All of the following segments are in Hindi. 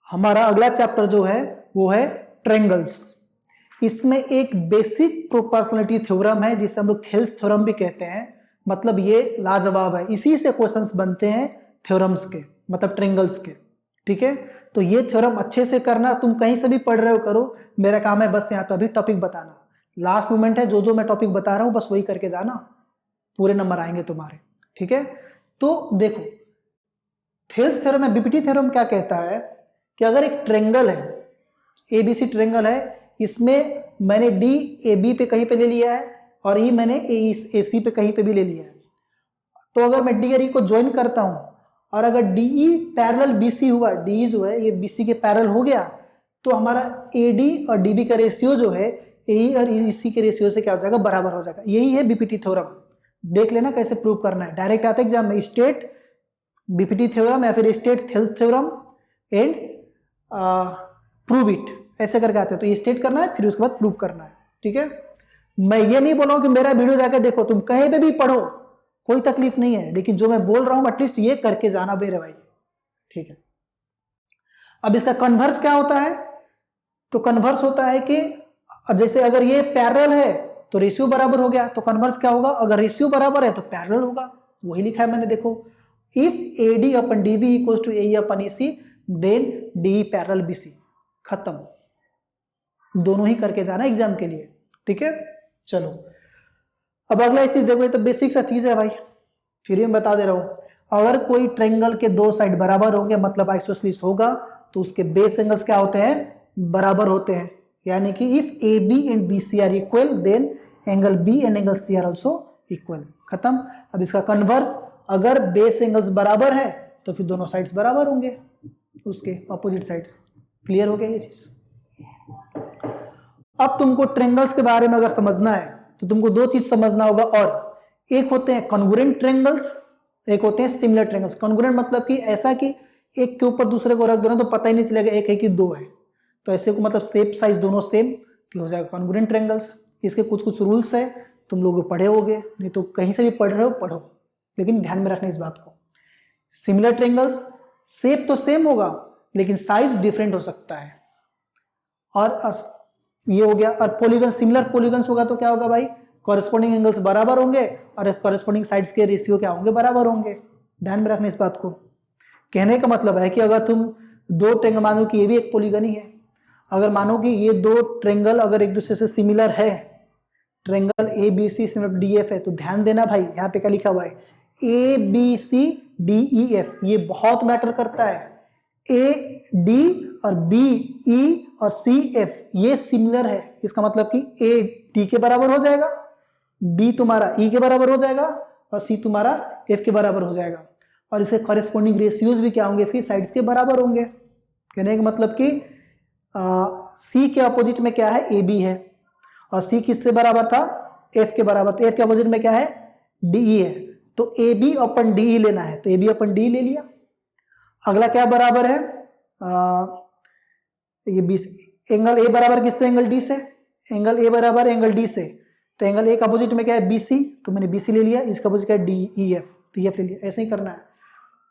हमारा अगला चैप्टर जो है वो है ट्रायंगल्स। इसमें एक बेसिक प्रोपोर्शनलिटी थ्योरम है जिसे हम लोग थेल्स थ्योरम भी कहते हैं। मतलब ये लाजवाब है, इसी से क्वेश्चंस बनते हैं थ्योरम्स के, मतलब ट्रायंगल्स के। ठीक है, तो ये थ्योरम अच्छे से करना, तुम कहीं से भी पढ़ रहे हो करो, मेरा काम है बस यहाँ पे अभी टॉपिक बताना। लास्ट मोमेंट है, जो जो मैं टॉपिक बता रहा हूँ बस वही करके जाना, पूरे नंबर आएंगे तुम्हारे। ठीक है, तो देखो थेल्स थ्योरम में बीपीटी थ्योरम क्या कहता है कि अगर एक ट्रायंगल है, एबीसी ट्रायंगल है, इसमें मैंने डी ए बी पे कहीं पे ले लिया है और ई मैंने ए सी पे कहीं पे भी ले लिया है, तो अगर मैं डी और ई को ज्वाइन करता हूं और अगर डीई पैरेलल बीसी हुआ, डीई जो है ये बीसी के पैरेलल हो गया, तो हमारा एडी और डीबी का रेशियो जो है एई और ईसी के रेशियो से क्या हो जाएगा, बराबर हो जाएगा। यही है बीपीटी थ्योरम। देख लेना कैसे प्रूव करना है, डायरेक्ट आता है एग्जाम में, स्टेट बीपीटी थ्योरम या फिर state Thales theorem and prove it, ऐसे करके आते हैं। तो ये स्टेट करना है फिर उसके बाद प्रूव करना है। ठीक है, मैं ये नहीं बोल रहा हूं कि मेरा वीडियो जाकर देखो, तुम कहीं पे भी पढ़ो कोई तकलीफ नहीं है, लेकिन जो मैं बोल रहा हूं एटलीस्ट ये करके जाना मेरे भाई। ठीक है, अब इसका कन्वर्स क्या होता है, तो कन्वर्स होता है कि जैसे अगर ये पैरेलल है तो रेशियो बराबर हो गया, तो कन्वर्स क्या होगा, अगर रेशियो बराबर है तो पैरेलल होगा। वही लिखा है मैंने, देखो if AD upon DB equals to A upon EC then D parallel BC, खत्म। दोनों ही करके जाना एग्जाम के लिए। ठीक है, चलो अब अगला चीज देखो, ये तो बेसिक सा चीज है भाई, फिर मैं बता दे रहा हूं। अगर कोई ट्रायंगल के दो साइड बराबर होंगे मतलब आइसोसेलेस होगा, तो उसके बेस एंगल्स क्या होते हैं, बराबर होते हैं। यानी कि if A B and B C are equal then angle B and angle C are also equal, खत्म। अब इसका कन्वर्स, अगर बेस एंगल्स बराबर है तो फिर दोनों साइड्स बराबर होंगे, उसके ऑपोजिट साइड्स। क्लियर हो गया ये चीज। अब तुमको ट्रायंगल्स के बारे में अगर समझना है तो तुमको दो चीज समझना होगा, और एक होते हैं कॉन्ग्रुएंट ट्रायंगल्स, एक होते हैं सिमिलर ट्रायंगल्स। कॉन्ग्रुएंट मतलब कि ऐसा कि एक के ऊपर दूसरे को रख दो ना तो पता ही नहीं चलेगा एक है कि दो है, तो ऐसे को मतलब शेप साइज दोनों सेम हो जाएगा कॉन्ग्रुएंट ट्रायंगल्स। इसके कुछ कुछ रूल्स है, तुम लोग पढ़े होगे, नहीं तो कहीं से भी पढ़ रहे हो पढ़ो, लेकिन ध्यान में रखना इस बात को। सिमिलर ट्रायंगल्स शेप तो सेम होगा लेकिन साइज डिफरेंट हो सकता है, और ये हो गया। और पॉलीगन, सिमिलर पॉलीगन्स होगा तो क्या होगा भाई, कॉरेस्पॉन्डिंग एंगल्स बराबर होंगे और कॉरेस्पॉन्डिंग साइड्स के रेशियो क्या होंगे, बराबर होंगे। ध्यान में रखना इस बात को। कहने का मतलब है कि अगर तुम दो ट्रायंगल, मानो कि ये भी एक पॉलीगन ही है, अगर मानो कि ये दो ट्रायंगल अगर एक दूसरे से सिमिलर है, triangle A B C similar D F है, तो ध्यान देना भाई यहाँ पे क्या लिखा हुआ है, A B C D E F, ये बहुत मैटर करता है। ए डी और बी ई और सी एफ ये सिमिलर है, इसका मतलब कि ए डी के बराबर हो जाएगा, बी तुम्हारा ई के बराबर हो जाएगा और सी तुम्हारा एफ के बराबर हो जाएगा, और इसके कॉरेस्पॉन्डिंग रेशियोज भी क्या होंगे, फिर साइड्स के बराबर होंगे। कहने का मतलब कि सी के अपोजिट में क्या है, ए बी है, और सी किससे बराबर था, एफ के बराबर, तो एफ के अपोजिट में क्या है, डी ई है, तो A B upon D E लेना है, तो ए बी अपन डी ले लिया। अगला क्या बराबर है, ये बी, एंगल ए बराबर किससे, एंगल डी से, एंगल ए बराबर एंगल डी से, तो एंगल ए का अपोजिट में क्या है, बी सी, तो मैंने बी सी ले लिया, इसका अपोजिट क्या है, डी ई एफ, तो एफ ले लिया। ऐसे ही करना है।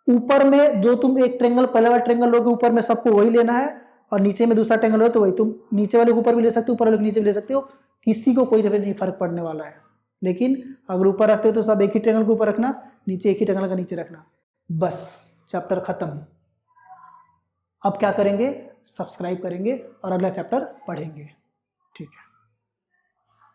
ऊपर में जो तुम एक ट्रायंगल, पहले वाला ट्रायंगल लोगे ऊपर में सबको वही लेना है, और नीचे में दूसरा ट्रायंगल हो तो वही, तुम नीचे वाले को ऊपर भी ले सकते हो, ऊपर वाले को नीचे भी ले सकते हो, किसी को कोई नहीं फर्क पड़ने वाला है। लेकिन अगर ऊपर रखते हो तो सब एक ही ट्रायंगल को ऊपर रखना, नीचे एक ही ट्रायंगल का नीचे रखना, बस चैप्टर खत्म। अब क्या करेंगे, सब्सक्राइब करेंगे और अगला चैप्टर पढ़ेंगे। ठीक है।